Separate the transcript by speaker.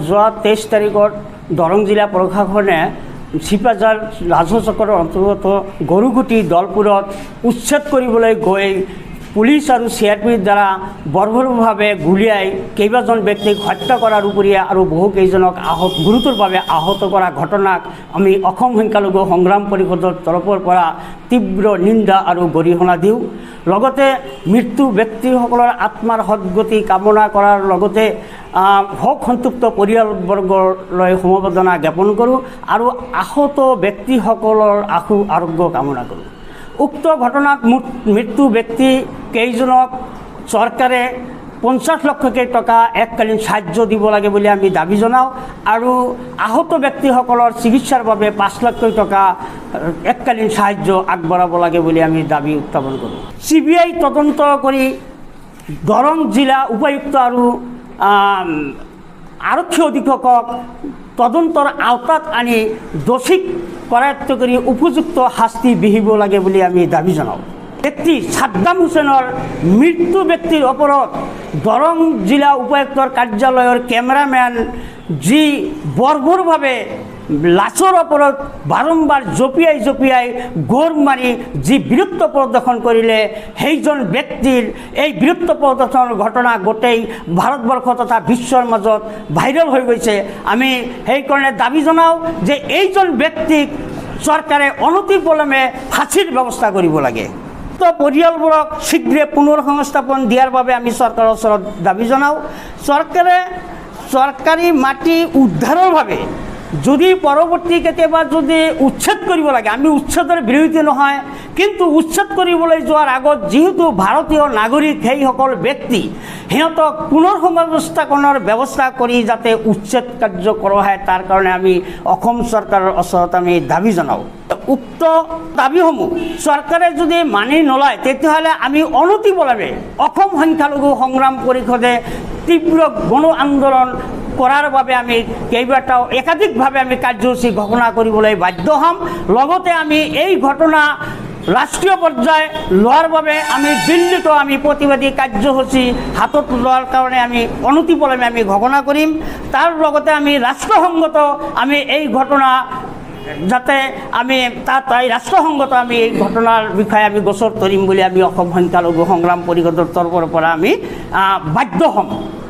Speaker 1: যোৱা 23 তাৰিখত দৰং জিলা প্ৰশাসনে চিপাঝাৰ ৰাজহ চক্ৰৰ অন্তৰ্গত গৰুগুটি দলপুৰত উচ্ছেদ কৰিবলৈ গৈ পুলিচ আৰু CRPৰ দ্বাৰা বৰ্বৰভাৱে গুলীয়াই কেইবাজন ব্যক্তিক হত্যা কৰাৰ উপৰি আৰু বহুকেইজনক গুৰুতৰভাৱে আহত কৰা ঘটনাক আমি অসম সংখ্যালঘু সংগ্ৰাম পৰিষদৰ তৰফৰ পৰা তীব্ৰ নিন্দা আৰু গৰিহণা দিওঁ। লগতে মৃত্যু ব্যক্তিসকলৰ আত্মাৰ সদ্গতি কামনা কৰাৰ লগতে শোক সন্তপ্ত পৰিয়ালবৰ্গলৈ সমবেদনা জ্ঞাপন কৰোঁ আৰু আহত ব্যক্তিসকলৰ আশু আৰোগ্য কামনা কৰোঁ। উক্ত ঘটনাত মৃত্যু ব্যক্তি কেইজনক চৰকাৰে 50 লক্ষকৈ টকা এককালীন সাহায্য দিব লাগে বুলি আমি দাবী জনাওঁ আৰু আহত ব্যক্তিসকলৰ চিকিৎসাৰ বাবে 5 লাখ টকা এককালীন সাহায্য আগবঢ়াব লাগে বুলি আমি দাবী উত্থাপন কৰোঁ। CBI তদন্ত কৰি দৰং জিলা উপায়ুক্ত আৰু আৰক্ষী অধীক্ষকক তদন্তৰ আওতাত আনি দোষীক কৰায়ত্ব কৰি উপযুক্ত শাস্তি বিহিব লাগে বুলি আমি দাবী জনাওঁ। ব্যক্তি সাদ্দাম হুছেইনৰ মৃত্যু ব্যক্তিৰ ওপৰত দৰং জিলা উপায়ুক্তৰ কাৰ্যালয়ৰ কেমেৰামেন যি বৰ্বৰভাৱে লাচৰ ওপৰত বাৰম্বাৰ জঁপিয়াই গোৰ মাৰি যি বীৰত্ব প্ৰদৰ্শন কৰিলে সেইজন ব্যক্তিৰ এই বীৰত্ব প্ৰদৰ্শনৰ ঘটনা গোটেই ভাৰতবৰ্ষ তথা বিশ্বৰ মাজত ভাইৰেল হৈ গৈছে। আমি সেইকাৰণে দাবী জনাওঁ যে এইজন ব্যক্তিক চৰকাৰে অনতিপলমে ফাঁচীৰ ব্যৱস্থা কৰিব লাগে। পৰিয়ালবোৰক শীঘ্ৰে পুনৰ সংস্থাপন দিয়াৰ বাবে আমি চৰকাৰৰ ওচৰত দাবী জনাওঁ। চৰকাৰে চৰকাৰী মাটি উদ্ধাৰৰ বাবে যদি পৰৱৰ্তী কেতিয়াবা যদি উচ্ছেদ কৰিব লাগে, আমি উচ্ছেদৰ বিৰোধী নহয়, কিন্তু উচ্ছেদ কৰিবলৈ যোৱাৰ আগত যিহেতু ভাৰতীয় নাগৰিক সেইসকল ব্যক্তি সিহঁতক পুনৰ সংস্থাপনৰ ব্যৱস্থা কৰি যাতে উচ্ছেদ কাৰ্য কৰা হয় তাৰ কাৰণে আমি অসম চৰকাৰৰ ওচৰত আমি দাবী জনাওঁ। উক্ত দাবীসমূহ চৰকাৰে যদি মানি নলয় তেতিয়াহ'লে আমি অনতিপলমে অসম সংখ্যালঘু সংগ্ৰাম পৰিষদে তীব্ৰ গণ আন্দোলন কৰাৰ বাবে আমি কেইবাটাও একাধিকভাৱে আমি কাৰ্যসূচী ঘোষণা কৰিবলৈ বাধ্য হ'ম। লগতে আমি এই ঘটনা ৰাষ্ট্ৰীয় পৰ্যায় লোৱাৰ বাবে আমি দিল্লীতো আমি প্ৰতিবাদী কাৰ্যসূচী হাতত লোৱাৰ কাৰণে আমি অনতিপলমে আমি ঘোষণা কৰিম। তাৰ লগতে আমি ৰাষ্ট্ৰসংঘত আমি এই ঘটনা যাতে আমি তাত ৰাষ্ট্ৰসংঘত আমি এই ঘটনাৰ বিষয়ে আমি গোচৰ তৰিম বুলি আমি অসম সংখ্যালঘু সংগ্ৰাম পৰিষদৰ তৰফৰ পৰা আমি বাধ্য হ'ম।